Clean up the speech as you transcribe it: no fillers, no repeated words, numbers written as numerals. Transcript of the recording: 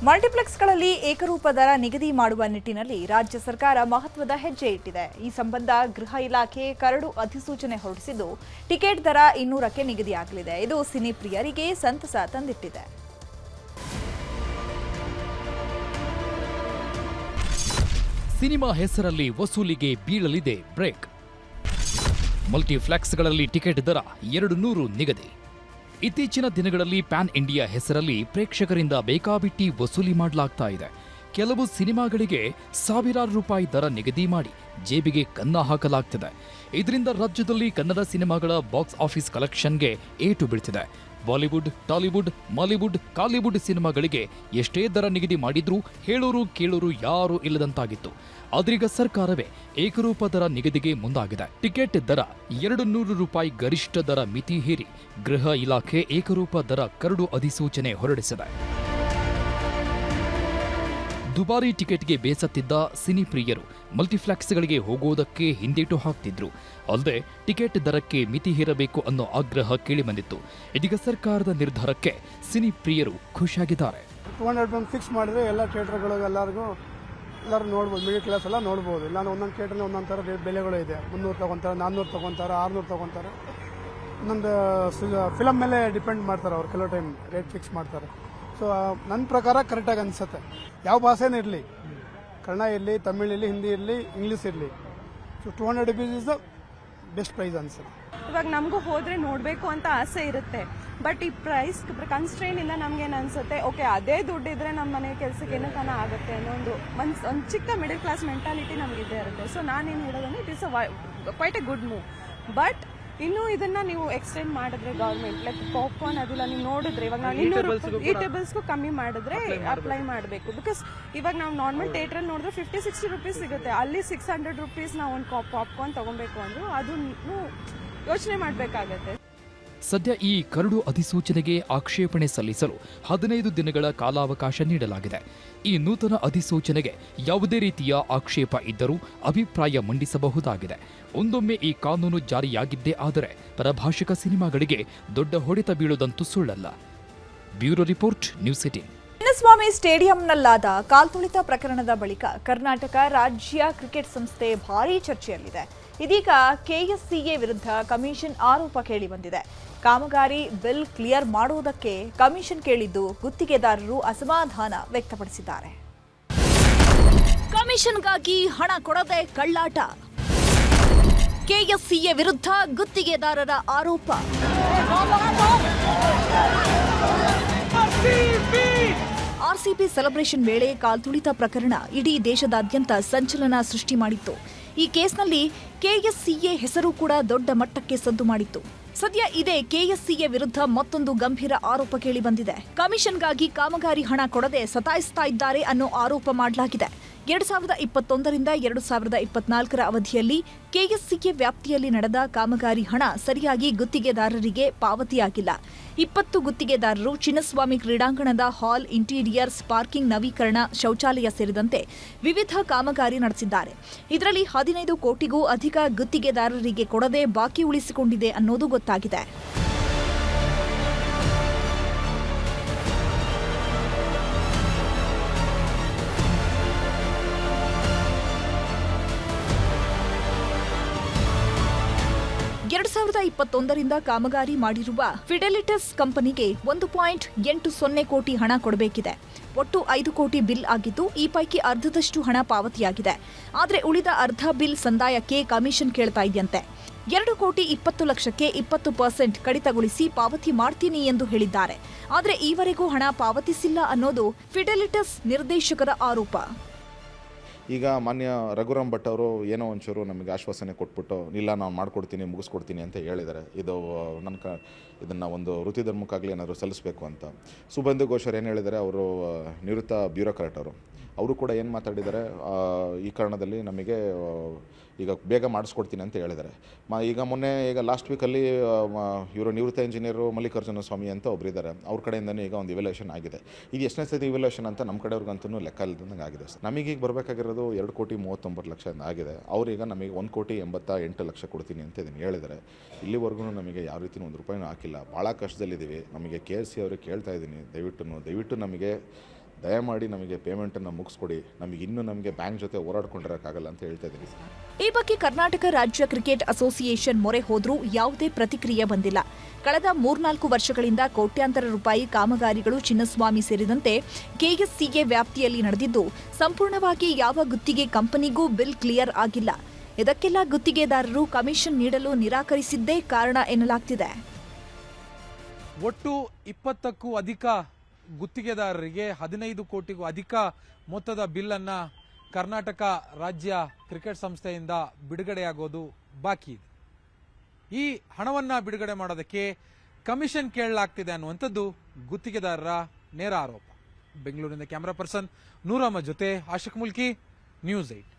ಮಲ್ಟಿಪ್ಲೆಕ್ಸ್ಗಳಲ್ಲಿ ಏಕರೂಪ ದರ ನಿಗದಿ ಮಾಡುವ ನಿಟ್ಟಿನಲ್ಲಿ ರಾಜ್ಯ ಸರ್ಕಾರ ಮಹತ್ವದ ಹೆಜ್ಜೆ ಇಟ್ಟಿದೆ. ಈ ಸಂಬಂಧ ಗೃಹ ಇಲಾಖೆ ಕರಡು ಅಧಿಸೂಚನೆ ಹೊರಡಿಸಿದ್ದು ಟಿಕೆಟ್ ದರ 200ಕ್ಕೆ ನಿಗದಿಯಾಗಲಿದೆ. ಇದು ಸಿನಿ ಪ್ರಿಯರಿಗೆ ಸಂತಸ ತಂದಿಟ್ಟಿದೆ. ಸಿನಿಮಾ ಹೆಸರಲ್ಲಿ ವಸೂಲಿಗೆ ಬೀಳಲಿದೆ ಬ್ರೇಕ್. ಮಲ್ಟಿಪ್ಲೆಕ್ಸ್ಗಳಲ್ಲಿ ಟಿಕೆಟ್ ದರ 200 ನಿಗದಿ. ಇತ್ತೀಚಿನ ದಿನಗಳಲ್ಲಿ ಪ್ಯಾನ್ ಇಂಡಿಯಾ ಹೆಸರಲ್ಲಿ ಪ್ರೇಕ್ಷಕರಿಂದ ಬೇಕಾಬಿಟ್ಟಿ ವಸೂಲಿ ಮಾಡಲಾಗ್ತಾ ಇದೆ. ಕೆಲವು ಸಿನಿಮಾಗಳಿಗೆ ಸಾವಿರಾರು ರೂಪಾಯಿ ದರ ನಿಗದಿ ಮಾಡಿ ಜೇಬಿಗೆ ಕನ್ನ ಹಾಕಲಾಗ್ತಿದೆ. ಇದರಿಂದ ರಾಜ್ಯದಲ್ಲಿ ಕನ್ನಡ ಸಿನಿಮಾಗಳ ಬಾಕ್ಸ್ ಆಫೀಸ್ ಕಲೆಕ್ಷನ್ಗೆ ಏಟು ಬೀಳ್ತಿದೆ. ಬಾಲಿವುಡ್, ಟಾಲಿವುಡ್, ಮಾಲಿವುಡ್, ಕಾಲಿವುಡ್ ಸಿನಿಮಾಗಳಿಗೆ ಎಷ್ಟೇ ದರ ನಿಗದಿ ಮಾಡಿದ್ರೂ ಹೇಳೋರು ಕೇಳೋರು ಯಾರೂ ಇಲ್ಲದಂತಾಗಿತ್ತು. ಆದ್ರೀಗ ಸರ್ಕಾರವೇ ಏಕರೂಪ ದರ ನಿಗದಿಗೆ ಮುಂದಾಗಿದೆ. ಟಿಕೆಟ್ ದರ 200 ರೂಪಾಯಿ ಗರಿಷ್ಠ ದರ ಮಿತಿ ಹೇರಿ ಗೃಹ ಇಲಾಖೆ ಏಕರೂಪ ದರ ಕರಡು ಅಧಿಸೂಚನೆ ಹೊರಡಿಸಿದೆ. ದುಬಾರಿ ಟಿಕೆಟ್ಗೆ ಬೇಸತ್ತಿದ್ದ ಸಿನಿ ಪ್ರಿಯರು ಮಲ್ಟಿಪ್ಲೆಕ್ಸ್ಗಳಿಗೆ ಹೋಗುವುದಕ್ಕೆ ಹಿಂದೇಟು ಹಾಕ್ತಿದ್ರು. ಅಲ್ಲದೆ ಟಿಕೆಟ್ ದರಕ್ಕೆ ಮಿತಿ ಹೇರಬೇಕು ಅನ್ನೋ ಆಗ್ರಹ ಕೇಳಿಬಂದಿತ್ತು. ಇದೀಗ ಸರ್ಕಾರದ ನಿರ್ಧಾರಕ್ಕೆ ಸಿನಿ ಪ್ರಿಯರು ಖುಷಿಯಾಗಿದ್ದಾರೆ. 200 ಫಿಕ್ಸ್ ಮಾಡಿದ್ರೆ ಎಲ್ಲ ಥಿಯೇಟರ್ಗಳಿಗೆ ಎಲ್ಲರೂ ನೋಡ್ಬೋದು, ಮಿಡಲ್ ಕ್ಲಾಸ್ ಎಲ್ಲ ನೋಡ್ಬೋದು. ಇಲ್ಲ ಒಂದೊಂದು ಥಿಯೇಟರ್ನ ಒಂದೊಂದು ಥರ ಬೆಲೆಗಳು ಇದೆ. 300 ತಗೊಂತಾರೆ, 400 ತಗೊಂತಾರೆ, 600 ತಗೊಂತಾರೆ. ಒಂದೊಂದು ಫಿಲಮ್ ಮೇಲೆ ಡಿಪೆಂಡ್ ಮಾಡ್ತಾರೆ ಅವ್ರು, ಕೆಲವು ಟೈಮ್ ರೇಟ್ ಫಿಕ್ಸ್ ಮಾಡ್ತಾರೆ. ಸೊ ನನ್ನ ಪ್ರಕಾರ ಕರೆಕ್ಟಾಗಿ ಅನಿಸುತ್ತೆ. ಯಾವ ಭಾಷೆನೇ ಇರಲಿ, ಕನ್ನಡ ಇರಲಿ, ತಮಿಳ್ ಇರಲಿ, ಹಿಂದಿ ಇರಲಿ, ಇಂಗ್ಲೀಷ್ ಇರಲಿ, so 200 rupees is the best price ಅನ್ಸುತ್ತೆ. ಇವಾಗ ನಮಗೂ ಹೋದ್ರೆ ನೋಡಬೇಕು ಅಂತ ಆಸೆ ಇರುತ್ತೆ. ಬಟ್ ಈ ಪ್ರೈಸ್ ಕನ್ಸ್ಟ್ರೈನ್ ಇಂದ ನಮ್ಗೇನು ಅನ್ಸುತ್ತೆ, ಓಕೆ ಅದೇ ದುಡ್ಡಿದ್ರೆ ನಮ್ಮ ಮನೆ ಕೆಲಸಕ್ಕೆ ಏನೋ ತನ ಆಗುತ್ತೆ ಅನ್ನೋ ಒಂದು ಚಿಕ್ಕ ಮಿಡಲ್ ಕ್ಲಾಸ್ ಮೆಂಟಾಲಿಟಿ ನಮಗಿದ್ದೇ ಇರುತ್ತೆ. ಸೊ ನಾನೇನು ಹೇಳೋದಂದ್ರೆ it is quite a good move. But ಇನ್ನು ಇದನ್ನ ನೀವು ಎಕ್ಸ್ಟೆಂಡ್ ಮಾಡಿದ್ರೆ ಗವರ್ಮೆಂಟ್ ಲೈಕ್ ಪಾಪ್ಕಾರ್ನ್ ಅದೆಲ್ಲ ನೀವು ನೋಡಿದ್ರೆ ಇವಾಗ ನಾವು 200 ಈಟೇಬಲ್ಸ್ಗೂ ಕಮ್ಮಿ ಮಾಡಿದ್ರೆ ಅಪ್ಲೈ ಮಾಡಬೇಕು. ಬಿಕಾಸ್ ಇವಾಗ ನಾವು ನಾರ್ಮಲ್ ಥಿಯೇಟ್ರಲ್ಲಿ ನೋಡಿದ್ರೆ 50-60 ರೂಪೀಸ್ ಸಿಗುತ್ತೆ. ಅಲ್ಲಿ 600 ರೂಪೀಸ್ ನಾವು ಒಂದು ಪಾಪ್ಕಾರ್ನ್ ತಗೊಬೇಕು ಅಂದ್ರು ಅದನ್ನು ಯೋಚನೆ ಮಾಡಬೇಕಾಗತ್ತೆ. ಸದ್ಯ ಈ ಕರಡು ಅಧಿಸೂಚನೆಗೆ ಆಕ್ಷೇಪಣೆ ಸಲ್ಲಿಸಲು 15 ದಿನಗಳ ಕಾಲಾವಕಾಶ ನೀಡಲಾಗಿದೆ. ಈ ನೂತನ ಅಧಿಸೂಚನೆಗೆ ಯಾವುದೇ ರೀತಿಯ ಆಕ್ಷೇಪ ಇದ್ದರೂ ಅಭಿಪ್ರಾಯ ಮಂಡಿಸಬಹುದಾಗಿದೆ. ಒಂದೊಮ್ಮೆ ಈ ಕಾನೂನು ಜಾರಿಯಾಗಿದ್ದೇ ಆದರೆ ಪರಭಾಷಿಕ ಸಿನಿಮಾಗಳಿಗೆ ದೊಡ್ಡ ಹೊಡೆತ ಬೀಳುವುದಂತೂ ಸುಳ್ಳಲ್ಲ. Bureau report, news 18. ಚಿನ್ನಸ್ವಾಮಿ ಸ್ಟೇಡಿಯಂನಲ್ಲಾದ ಕಾಲ್ತುಳಿತ ಪ್ರಕರಣದ ಬಳಿಕ ಕರ್ನಾಟಕ ರಾಜ್ಯ ಕ್ರಿಕೆಟ್ ಸಂಸ್ಥೆ ಭಾರೀ ಚರ್ಚೆಯಲ್ಲಿದೆ. ಇದೀಗ ಕೆಎಸ್ಸಿಎ ವಿರುದ್ಧ ಕಮಿಷನ್ ಆರೋಪ ಕೇಳಿಬಂದಿದೆ. ಕಾಮಗಾರಿ ಬಿಲ್ ಕ್ಲಿಯರ್ ಮಾಡುವುದಕ್ಕೆ ಕಮಿಷನ್ ಕೇಳಿದ್ದು ಗುತ್ತಿಗೆದಾರರು ಅಸಮಾಧಾನ ವ್ಯಕ್ತಪಡಿಸಿದ್ದಾರೆ. ಕಮಿಷನ್ಗಾಗಿ ಹಣ ಕೊಡದೆ ಕಳ್ಳಾಟ, ಕೆಎಸ್ಸಿಎ ವಿರುದ್ಧ ಗುತ್ತಿಗೆದಾರರ ಆರೋಪ. ಆರ್ಸಿಬಿ ಸೆಲೆಬ್ರೇಷನ್ ವೇಳೆ ಕಾಲ್ತುಳಿತ ಪ್ರಕರಣ ಇಡೀ ದೇಶದಾದ್ಯಂತ ಸಂಚಲನ ಸೃಷ್ಟಿ ಮಾಡಿತ್ತು. ಈ ಕೇಸ್ನಲ್ಲಿ ಕೆಎಸ್ಸಿಎ ಹೆಸರು ಕೂಡ ದೊಡ್ಡ ಮಟ್ಟಕ್ಕೆ ಸದ್ದು ಮಾಡಿತ್ತು. ಸದ್ಯ ಇದೇ ಕೆಎಸ್ಸಿಎ ವಿರುದ್ಧ ಮತ್ತೊಂದು ಗಂಭೀರ ಆರೋಪ ಕೇಳಿಬಂದಿದೆ. ಕಮಿಷನ್ಗಾಗಿ ಕಾಮಗಾರಿ ಹಣ ಕೊಡದೆ ಸತಾಯಿಸ್ತಾ ಇದ್ದಾರೆ ಅನ್ನೋ ಆರೋಪ ಮಾಡಲಾಗಿದೆ. 2021ರಿಂದ 2024ರ ಅವಧಿಯಲ್ಲಿ ಕೆಎಸ್ಸಿಎ ವ್ಯಾಪ್ತಿಯಲ್ಲಿ ನಡೆದ ಕಾಮಗಾರಿ ಹಣ ಸರಿಯಾಗಿ ಗುತ್ತಿಗೆದಾರರಿಗೆ ಪಾವತಿಯಾಗಿಲ್ಲ. 20 ಗುತ್ತಿಗೆದಾರರು ಚಿನ್ನಸ್ವಾಮಿ ಕ್ರೀಡಾಂಗಣದ ಹಾಲ್, ಇಂಟೀರಿಯರ್ಸ್, ಪಾರ್ಕಿಂಗ್ ನವೀಕರಣ, ಶೌಚಾಲಯ ಸೇರಿದಂತೆ ವಿವಿಧ ಕಾಮಗಾರಿ ನಡೆಸಿದ್ದಾರೆ. ಇದರಲ್ಲಿ 15 ಕೋಟಿಗೂ ಅಧಿಕ ಗುತ್ತಿಗೆದಾರರಿಗೆ ಕೊಡದೆ ಬಾಕಿ ಉಳಿಸಿಕೊಂಡಿದೆ ಅನ್ನೋದು ಗೊತ್ತಾಗಿದೆ. ರಿಂದ ಕಾಮಗಾರಿ ಮಾಡಿರುವ ಫಿಡೆಲಿಟಸ್ ಕಂಪನಿಗೆ 1.80 ಕೋಟಿ ಹಣ ಕೊಡಬೇಕಿದೆ. ಒಟ್ಟು 5 ಕೋಟಿ ಬಿಲ್ ಆಗಿದ್ದು ಈ ಪೈಕಿ ಅರ್ಧದಷ್ಟು ಹಣ ಪಾವತಿಯಾಗಿದೆ. ಆದರೆ ಉಳಿದ ಅರ್ಧ ಬಿಲ್ ಸಂದಾಯಕ್ಕೆ ಕಮಿಷನ್ ಕೇಳ್ತಾ ಇದೆಯಂತೆ. 2 ಕೋಟಿ 20 ಲಕ್ಷಕ್ಕೆ 20% ಕಡಿತಗೊಳಿಸಿ ಪಾವತಿ ಮಾಡ್ತೀನಿ ಎಂದು ಹೇಳಿದ್ದಾರೆ. ಆದರೆ ಈವರೆಗೂ ಹಣ ಪಾವತಿಸಿಲ್ಲ ಅನ್ನೋದು ಫಿಡೆಲಿಟಸ್ ನಿರ್ದೇಶಕರ ಆರೋಪ. ಈಗ ಮಾನ್ಯ ರಘುರಾಮ್ ಭಟ್ ಅವರು ಏನೋ ಒಂಚೂರು ನಮಗೆ ಆಶ್ವಾಸನೆ ಕೊಟ್ಬಿಟ್ಟು ಇಲ್ಲ ನಾನು ಮಾಡಿಕೊಡ್ತೀನಿ, ಮುಗಿಸ್ಕೊಡ್ತೀನಿ ಅಂತ ಹೇಳಿದ್ದಾರೆ. ಇದು ಇದನ್ನು ಒಂದು ವೃತ್ತಿ ಧರ್ಮಕ್ಕಾಗಲಿ ಏನಾದರೂ ಸಲ್ಲಿಸಬೇಕು ಅಂತ. ಸುಬಂಧು ಘೋಷರ್ ಏನು ಹೇಳಿದ್ದಾರೆ, ಅವರು ನಿವೃತ್ತ ಬ್ಯೂರೋಕ್ರಾಟ್ ಅವರು ಕೂಡ ಏನು ಮಾತಾಡಿದ್ದಾರೆ, ಈ ಕಾರಣದಲ್ಲಿ ನಮಗೆ ಈಗ ಬೇಗ ಮಾಡಿಸ್ಕೊಡ್ತೀನಿ ಅಂತ ಹೇಳಿದ್ದಾರೆ. ಈಗ ಲಾಸ್ಟ್ ವೀಕಲ್ಲಿ ಇವರು ನಿವೃತ್ತ ಇಂಜಿನಿಯರು ಮಲ್ಲಿಕಾರ್ಜುನ ಸ್ವಾಮಿ ಅಂತ ಒಬ್ಬರಿದ್ದಾರೆ. ಅವ್ರ ಕಡೆಯಿಂದನೇ ಈಗ ಒಂದು ಇವ್ಯಾಲ್ಯೂಷನ್ ಆಗಿದೆ. ಇದು ಎಷ್ಟನೇ ಸತಿ ಇವ್ಯಾಲ್ಯೂಷನ್ ಅಂತ ನಮ್ಮ ಕಡೆಯವ್ರಿಗಂತೂ ಲೆಕ್ಕ ಇಲ್ಲದಂಗೆ ಆಗಿದೆ. ನಮಗೀಗ ಬರಬೇಕಾಗಿರೋದು 2 ಕೋಟಿ 39 ಲಕ್ಷ ಆಗಿದೆ. ಅವ್ರೀಗ ನಮಗೆ 1 ಕೋಟಿ 88 ಲಕ್ಷ ಕೊಡ್ತೀನಿ ಅಂತ ಇದನ್ನು ಹೇಳಿದ್ದಾರೆ. ಇಲ್ಲಿವರೆಗೂ ನಮಗೆ ಯಾವ ರೀತಿ 1 ರೂಪಾಯಿನೂ ಹಾಕಿಲ್ಲ. ಭಾಳ ಕಷ್ಟದಲ್ಲಿದ್ದೀವಿ. ನಮಗೆ KSC ಅವ್ರಿಗೆ ಕೇಳ್ತಾ ಇದ್ದೀನಿ, ದಯವಿಟ್ಟು ನಮಗೆ ದಯಮಾಡಿ ನಮಗೆ ಪೇಮೆಂಟನ್ನು ಮುಗಿಸ್ಕೊಡಿ, ನಮಗೆ ಬ್ಯಾಂಕ್ ಜೊತೆ ಹೋರಾಡ್ಕೊಂಡಿರೋಕ್ಕಾಗಲ್ಲ ಅಂತ ಹೇಳ್ತಾ ಇದ್ದೀನಿ. ಈ ಬಗ್ಗೆ ಕರ್ನಾಟಕ ರಾಜ್ಯ ಕ್ರಿಕೆಟ್ ಅಸೋಸಿಯೇಷನ್ ಮೊರೆ ಹೋದ್ರೂ ಯಾವುದೇ ಪ್ರತಿಕ್ರಿಯೆ ಬಂದಿಲ್ಲ. ಕಳೆದ 3-4 ವರ್ಷಗಳಿಂದ ಕೋಟ್ಯಾಂತರ ರೂಪಾಯಿ ಕಾಮಗಾರಿಗಳು ಚಿನ್ನಸ್ವಾಮಿ ಸೇರಿದಂತೆ ಕೆಎಸ್ಸಿಎ ವ್ಯಾಪ್ತಿಯಲ್ಲಿ ನಡೆದಿದ್ದು, ಸಂಪೂರ್ಣವಾಗಿ ಯಾವ ಗುತ್ತಿಗೆ ಕಂಪನಿಗೂ ಬಿಲ್ ಕ್ಲಿಯರ್ ಆಗಿಲ್ಲ. ಇದಕ್ಕೆಲ್ಲ ಗುತ್ತಿಗೆದಾರರು ಕಮಿಷನ್ ನೀಡಲು ನಿರಾಕರಿಸಿದ್ದೇ ಕಾರಣ ಎನ್ನಲಾಗ್ತಿದೆ. ಒಟ್ಟು 20ಕ್ಕೂ ಅಧಿಕ ಗುತ್ತಿಗೆದಾರರಿಗೆ 15 ಕೋಟಿಗೂ ಅಧಿಕ ಮೊತ್ತದ ಬಿಲ್ ಅನ್ನ ಕರ್ನಾಟಕ ರಾಜ್ಯ ಕ್ರಿಕೆಟ್ ಸಂಸ್ಥೆಯಿಂದ ಬಿಡುಗಡೆಯಾಗೋದು ಬಾಕಿ ಇದೆ. ಈ ಹಣವನ್ನ ಬಿಡುಗಡೆ ಮಾಡೋದಕ್ಕೆ ಕಮಿಷನ್ ಕೇಳಲಾಗ್ತಿದೆ ಅನ್ನುವಂಥದ್ದು ಗುತ್ತಿಗೆದಾರರ ನೇರ ಆರೋಪ. ಬೆಂಗಳೂರಿನ ಕ್ಯಾಮರಾ ಪರ್ಸನ್ ನೂರಮ್ಮ ಜೊತೆ ಆಶಿಕ್ ಮುಲ್ಕಿ, ನ್ಯೂಸ್ 8.